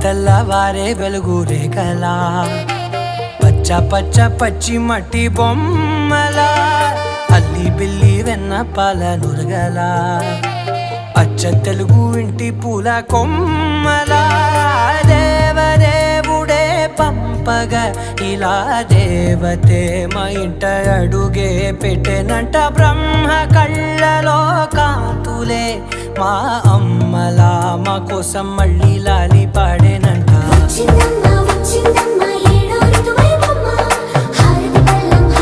తెల్లవారే వెలుగు రేఖలా పచ్చ పచ్చ పచ్చి మట్టి బొమ్మలా అల్లి బిల్లి వెన్న పాల నురగలా అచ్చ తెలుగు ఇంటి పూల కొమ్మలా దేవదేవుడే పంపగా ఇలా దేవతే మా ఇంట అడుగే పెట్టెనంట బ్రహ్మ కళ్ళలో కాంతులే మా అమ్మలా మా కోసం మళ్ళీ లాలి పాడేనంట.